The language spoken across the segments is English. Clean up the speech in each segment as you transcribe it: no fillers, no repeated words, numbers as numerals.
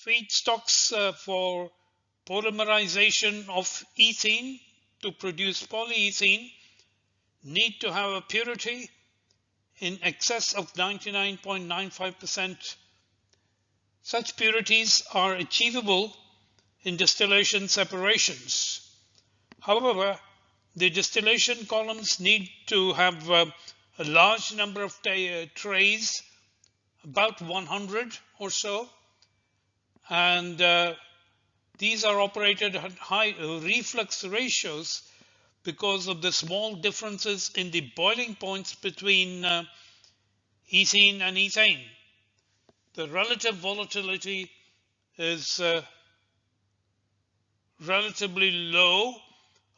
Feedstocks for polymerization of ethene to produce polyethylene need to have a purity in excess of 99.95%. Such purities are achievable in distillation separations. However, the distillation columns need to have a large number of trays, about 100 or so, and these are operated at high reflux ratios because of the small differences in the boiling points between ethene and ethane. The relative volatility is relatively low,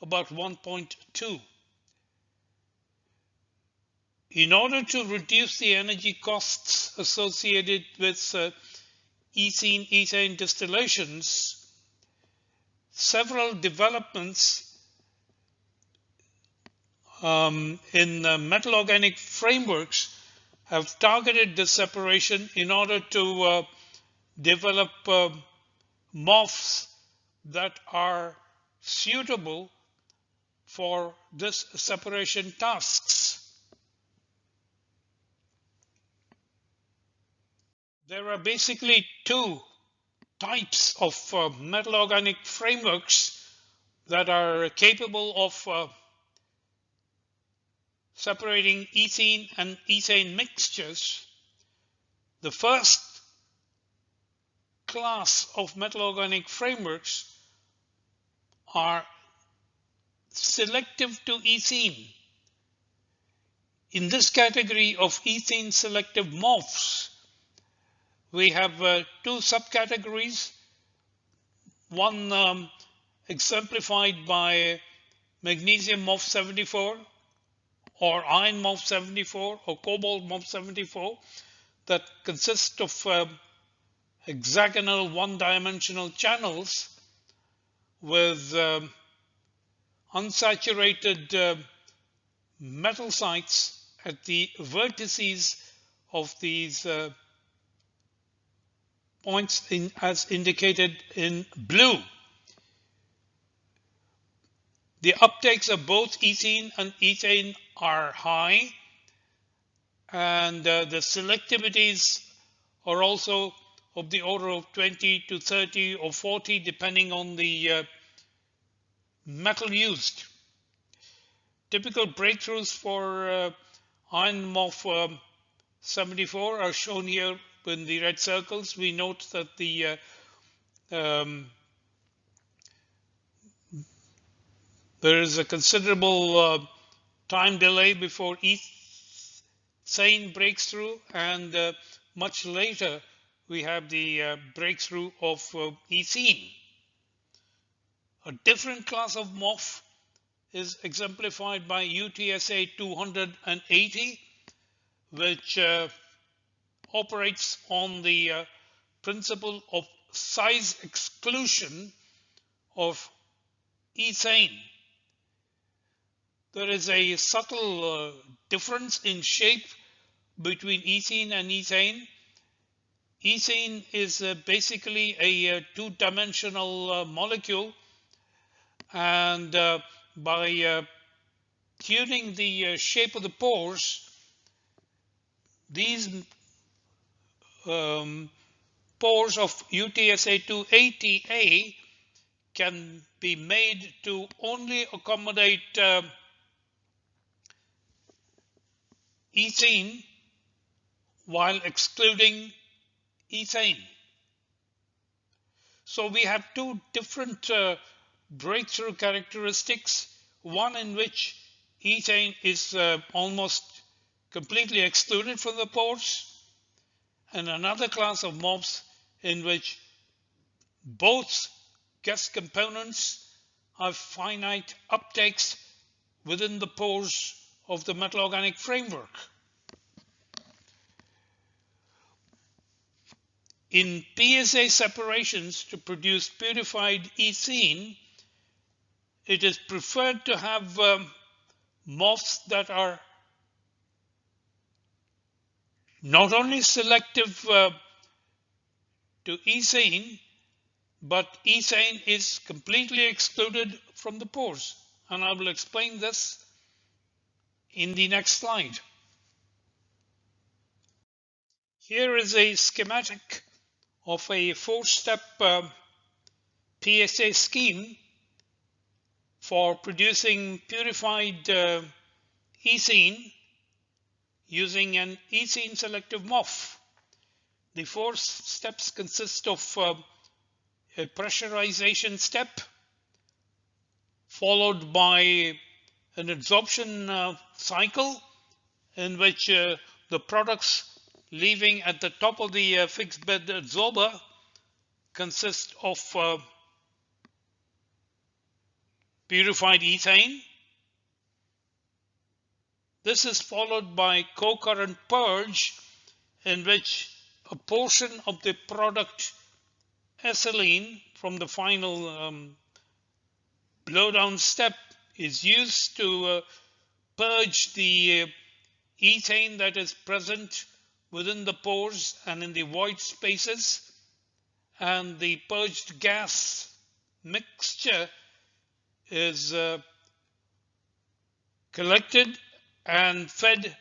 about 1.2. In order to reduce the energy costs associated with ethene-ethane distillations, several developments in metal organic frameworks have targeted this separation in order to develop MOFs that are suitable for this separation tasks. There are basically two types of metal organic frameworks that are capable of separating ethene and ethane mixtures. The first class of metal organic frameworks are selective to ethene. In this category of ethene selective MOFs, we have two subcategories, one exemplified by magnesium MOF 74 or iron MOF 74 or cobalt MOF 74 that consist of hexagonal one-dimensional channels with unsaturated metal sites at the vertices of these points as indicated in blue. The uptakes of both ethene and ethane are high, and the selectivities are also of the order of 20 to 30 or 40 depending on the metal used. Typical breakthroughs for iron MOF 74 are shown here in the red circles. We note that the there is a considerable time delay before ethane breaks through, and much later we have the breakthrough of ethene. A different class of MOF is exemplified by UTSA 280, which operates on the principle of size exclusion of ethane. There is a subtle difference in shape between ethene and ethane. Ethene is basically a two-dimensional molecule, and by tuning the shape of the pores, these pores of UTSA 280A can be made to only accommodate ethene while excluding ethane. So we have two different breakthrough characteristics, one in which ethane is almost completely excluded from the pores, and another class of MOFs in which both gas components have finite uptakes within the pores of the metal organic framework. In PSA separations to produce purified ethene, it is preferred to have MOFs that are not only selective to ethane, but ethane is completely excluded from the pores. And I will explain this in the next slide. Here is a schematic of a four-step PSA scheme for producing purified ethene using an ethene selective MOF. The four steps consist of a pressurization step, followed by an adsorption cycle in which the products leaving at the top of the fixed bed adsorber consist of purified ethane. This is followed by co-current purge, in which a portion of the product ethylene from the final blowdown step is used to purge the ethane that is present within the pores and in the void spaces, and the purged gas mixture is collected and fed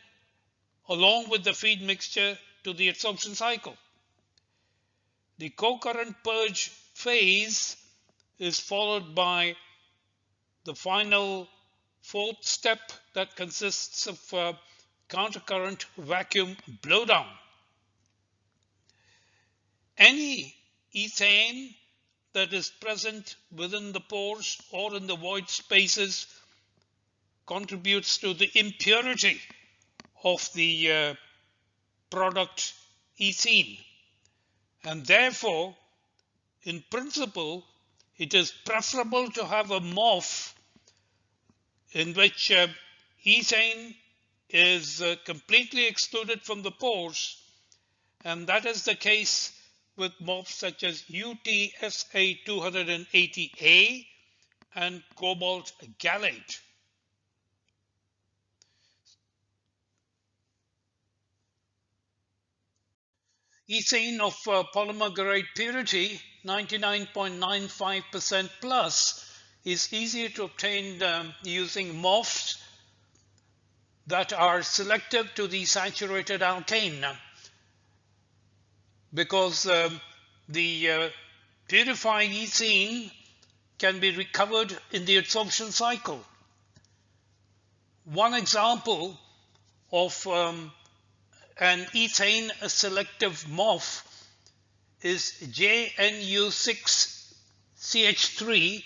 along with the feed mixture to the adsorption cycle. The co-current purge phase is followed by the final fourth step that consists of countercurrent vacuum blowdown. Any ethane that is present within the pores or in the void spaces contributes to the impurity of the product ethene, and therefore in principle it is preferable to have a MOF in which ethane is completely excluded from the pores, and that is the case with MOFs such as UTSA280A and cobalt gallate. Ethane of polymer grade purity 99.95% plus is easier to obtain using MOFs that are selective to the saturated alkane, because the purified ethene can be recovered in the adsorption cycle. One example of an ethane selective MOF is JNU6CH3,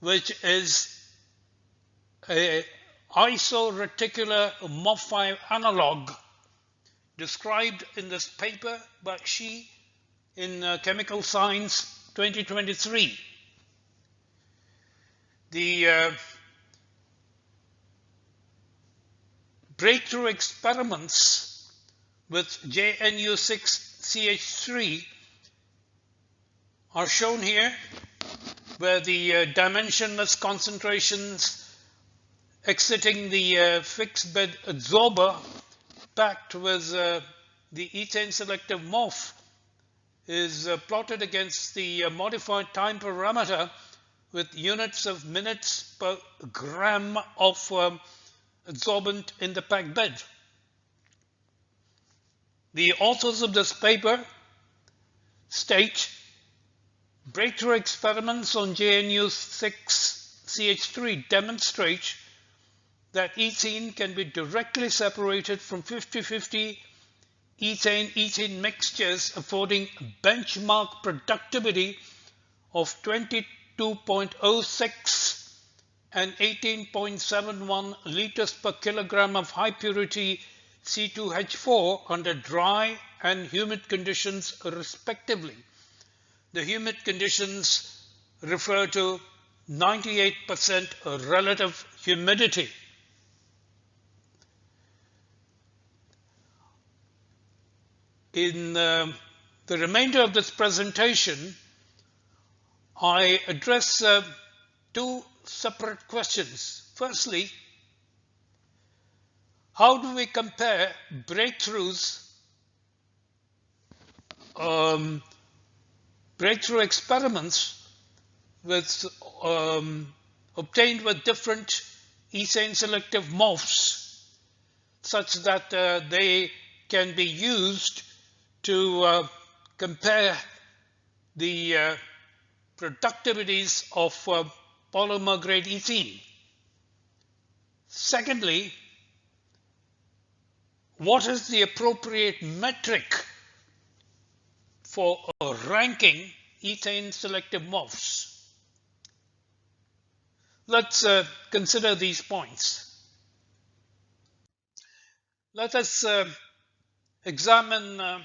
which is a isoreticular MOF5 analog described in this paper by Shi in Chemical Science 2023. The breakthrough experiments with JNU6CH3 are shown here, where the dimensionless concentrations exiting the fixed bed adsorber packed with the ethane selective MOF is plotted against the modified time parameter with units of minutes per gram of adsorbent in the packed bed. The authors of this paper state breakthrough experiments on JNU6CH3 demonstrate that ethene can be directly separated from 50-50 ethane-ethene mixtures, affording benchmark productivity of 22.06 and 18.71 liters per kilogram of high purity C2H4 under dry and humid conditions respectively. The humid conditions refer to 98% relative humidity. In the remainder of this presentation, I address two separate questions. Firstly, how do we compare breakthroughs breakthrough experiments with obtained with different ethane selective MOFs, such that they can be used to compare the productivities of polymer grade ethene. Secondly, what is the appropriate metric for ranking ethane selective MOFs? Let's consider these points. Let us examine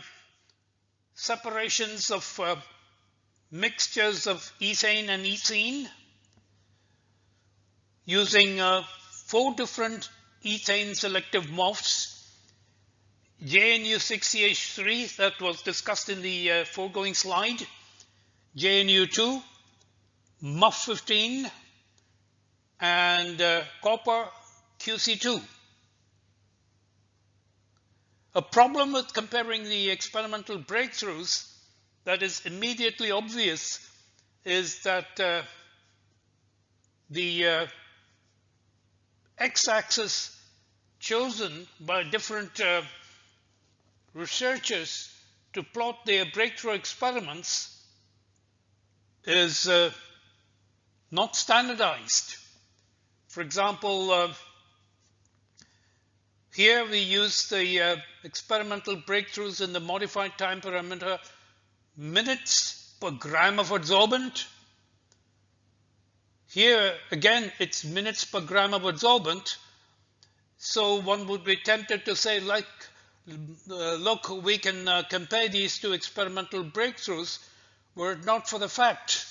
separations of mixtures of ethane and ethene using 4 different ethane selective MOFs. JNU6CH3, that was discussed in the foregoing slide, JNU2, MOF15, and copper QC2. A problem with comparing the experimental breakthroughs that is immediately obvious is that the x-axis chosen by different researchers to plot their breakthrough experiments is not standardized. For example, here we use the experimental breakthroughs in the modified time parameter minutes per gram of adsorbent. Here again it's minutes per gram of adsorbent. So one would be tempted to say, like, look, we can compare these two experimental breakthroughs were it not for the fact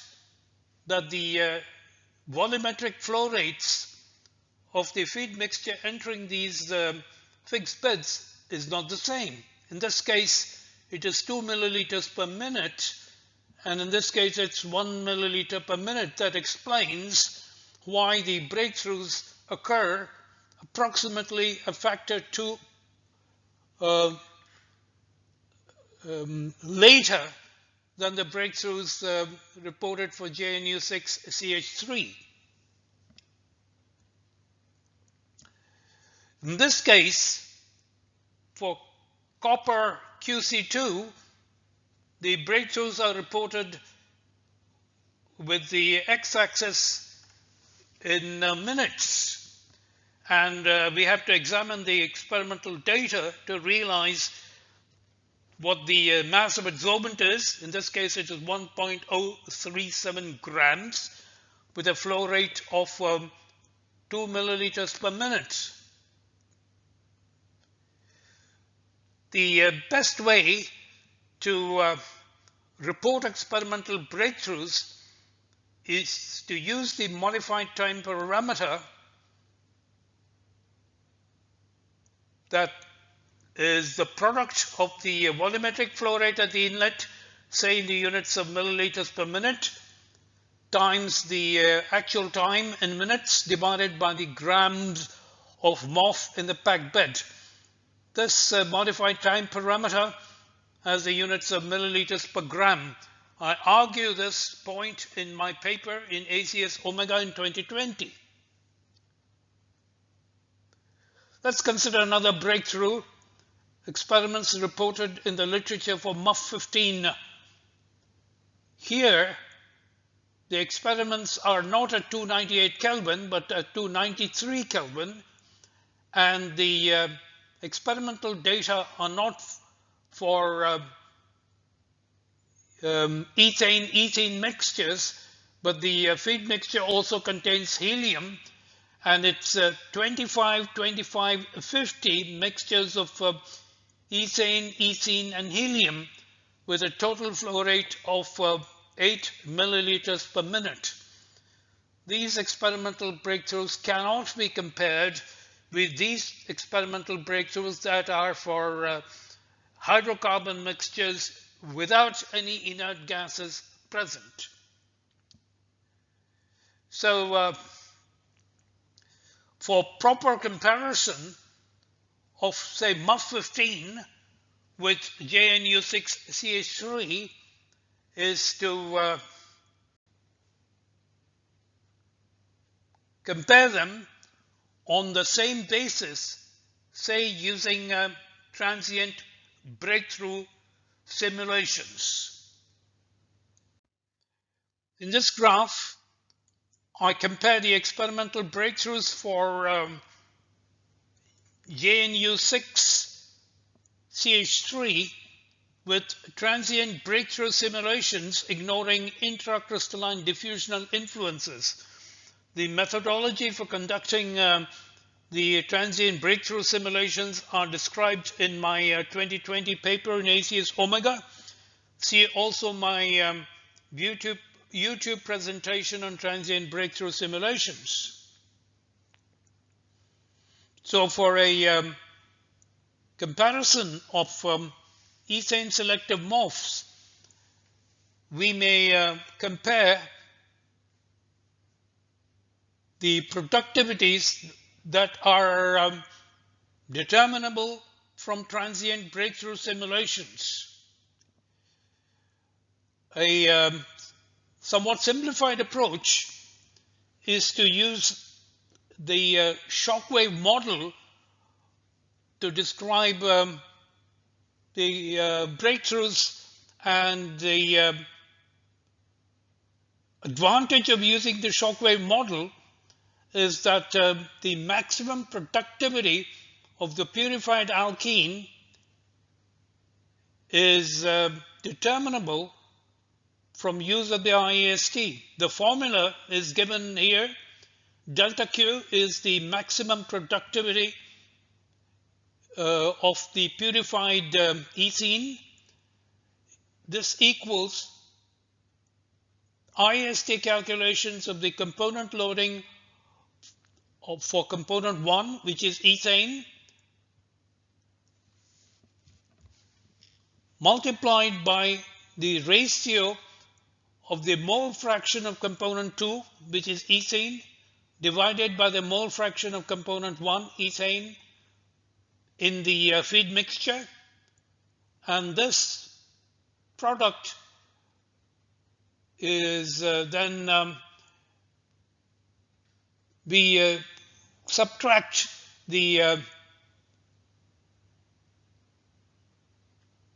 that the volumetric flow rates of the feed mixture entering these fixed beds is not the same. In this case, it is 2 milliliters per minute, and in this case, it's 1 milliliter per minute. That explains why the breakthroughs occur approximately a factor 2 later than the breakthroughs reported for JNU6CH3. In this case, for copper QC2, the breakthroughs are reported with the x-axis in minutes. And we have to examine the experimental data to realize what the mass of adsorbent is. In this case, it is 1.037 grams with a flow rate of 2 milliliters per minute. The best way to report experimental breakthroughs is to use the modified time parameter that is the product of the volumetric flow rate at the inlet, say in the units of milliliters per minute, times the actual time in minutes divided by the grams of MOF in the packed bed. This modified time parameter has the units of milliliters per gram. I argue this point in my paper in ACS Omega in 2020. Let's consider another breakthrough. Experiments reported in the literature for MOF15. Here, the experiments are not at 298 Kelvin, but at 293 Kelvin. And the experimental data are not for ethane mixtures, but the feed mixture also contains helium, and it's 25, 25, 50 mixtures of ethane, ethene, and helium with a total flow rate of 8 milliliters per minute. These experimental breakthroughs cannot be compared with these experimental breakthroughs that are for hydrocarbon mixtures without any inert gases present. So for proper comparison of, say, MOF15 with JNU6CH3, is to compare them on the same basis, say using transient breakthrough simulations. In this graph, I compare the experimental breakthroughs for JNU6 CH3 with transient breakthrough simulations ignoring intracrystalline diffusional influences. The methodology for conducting the transient breakthrough simulations are described in my 2020 paper in ACS Omega. See also my YouTube presentation on transient breakthrough simulations. So for a comparison of ethane selective MOFs, we may compare the productivities that are determinable from transient breakthrough simulations. A somewhat simplified approach is to use the shockwave model to describe the breakthroughs, and the advantage of using the shockwave model is that the maximum productivity of the purified alkene is determinable from use of the IAST. The formula is given here. Delta Q is the maximum productivity of the purified ethene. This equals IAST calculations of the component loading for component 1, which is ethane, multiplied by the ratio of the mole fraction of component 2, which is ethene, divided by the mole fraction of component 1, ethane, in the feed mixture. And this product is then we subtract the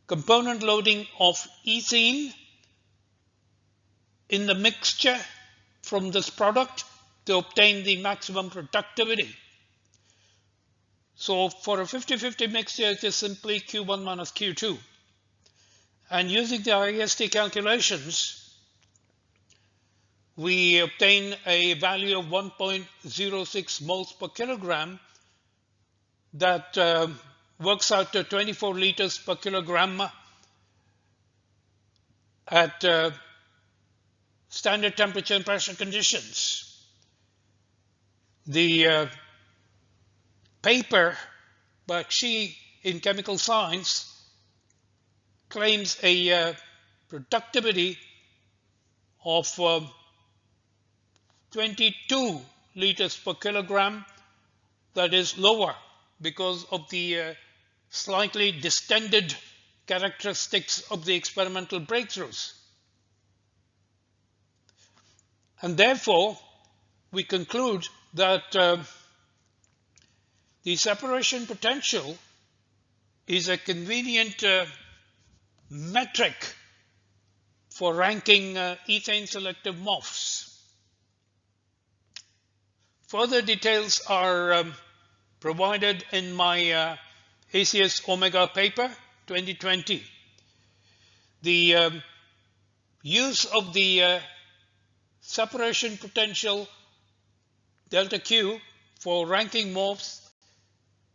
component loading of ethene in the mixture from this product to obtain the maximum productivity. So for a 50-50 mixture, it is simply Q1 minus Q2. And using the IAST calculations, we obtain a value of 1.06 moles per kilogram that works out to 24 liters per kilogram at standard temperature and pressure conditions. The paper by Xi in chemical science claims a productivity of 22 liters per kilogram, that is lower because of the slightly distended characteristics of the experimental breakthroughs. And therefore, we conclude that the separation potential is a convenient metric for ranking ethane selective MOFs. Further details are provided in my ACS Omega paper 2020. The use of the separation potential delta Q for ranking MOFs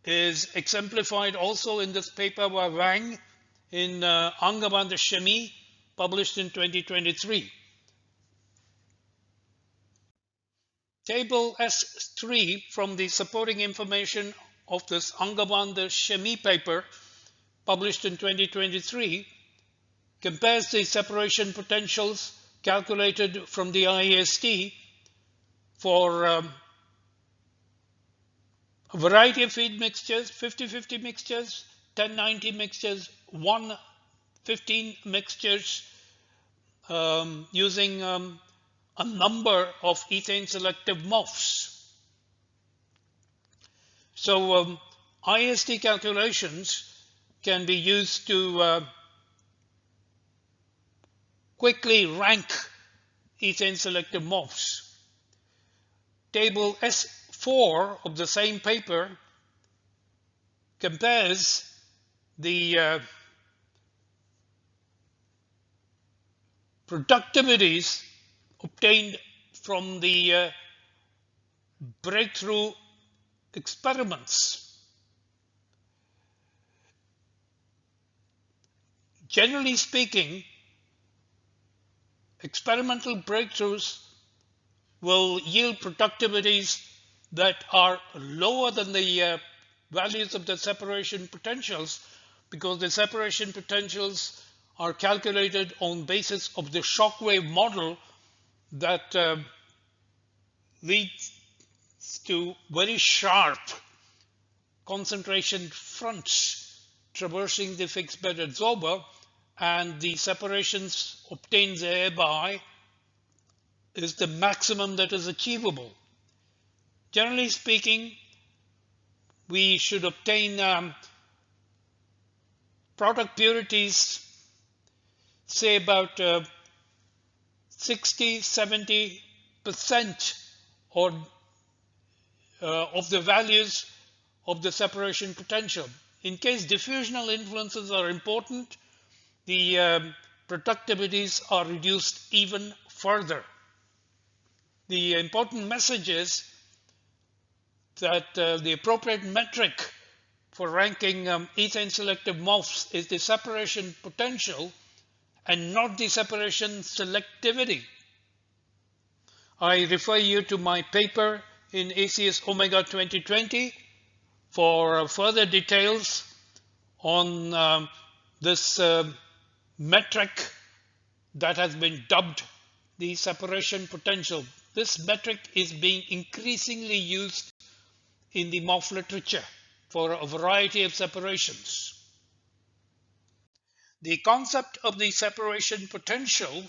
is exemplified also in this paper by Wang in Angewandte Chemie, published in 2023. Table S3 from the supporting information of this Angewandte Chemie paper, published in 2023, compares the separation potentials calculated from the IAST for a variety of feed mixtures, 50-50 mixtures, 10-90 mixtures, 1-15 mixtures, using a number of ethane selective MOFs. So IST calculations can be used to quickly rank ethane selective MOFs. Table S4 of the same paper compares the productivities obtained from the breakthrough experiments. Generally speaking, experimental breakthroughs will yield productivities that are lower than the values of the separation potentials, because the separation potentials are calculated on basis of the shock wave model that leads to very sharp concentration fronts traversing the fixed bed adsorber, and the separations obtained thereby is the maximum that is achievable. Generally speaking, we should obtain product purities, say about 60–70% or of the values of the separation potential. In case diffusional influences are important, the productivities are reduced even further. The important message is that the appropriate metric for ranking ethane selective MOFs is the separation potential and not the separation selectivity. I refer you to my paper in ACS Omega 2020 for further details on this metric that has been dubbed the separation potential. This metric is being increasingly used in the MOF literature for a variety of separations. The concept of the separation potential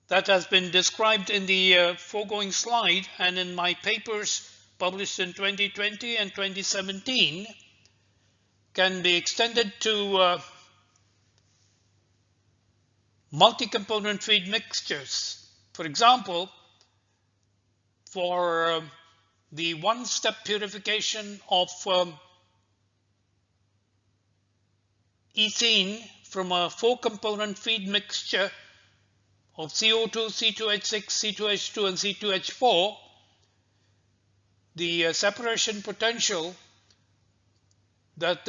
that has been described in the foregoing slide and in my papers published in 2020 and 2017 can be extended to multi-component feed mixtures. For example, for the one-step purification of ethene from a 4-component feed mixture of CO2, C2H6, C2H2, and C2H4, the separation potential that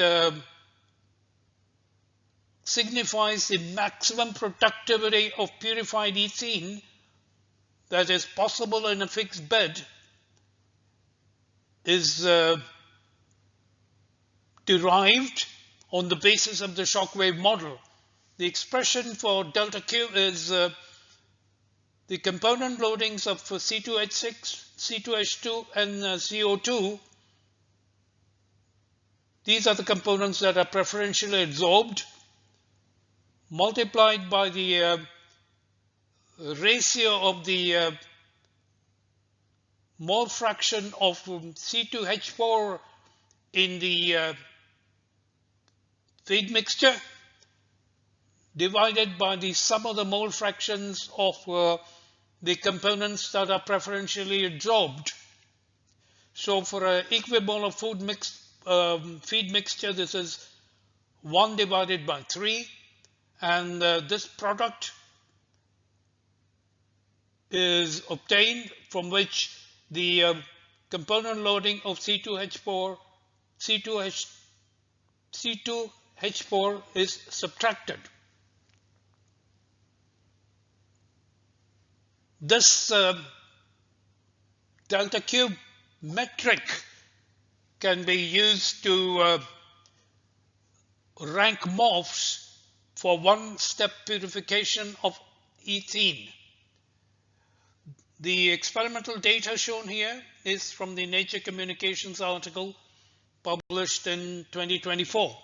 signifies the maximum productivity of purified ethene that is possible in a fixed bed is derived on the basis of the shock wave model. The expression for delta Q is the component loadings of C2H6, C2H2, and CO2. These are the components that are preferentially adsorbed, multiplied by the ratio of the mole fraction of C2H4 in the feed mixture, divided by the sum of the mole fractions of the components that are preferentially adsorbed. So for an equimolar feed mixture, this is 1 divided by 3, and this product is obtained from which the component loading of C2H4 is subtracted. This delta Q metric can be used to rank MOFs for one-step purification of ethene. The experimental data shown here is from the Nature Communications article published in 2024.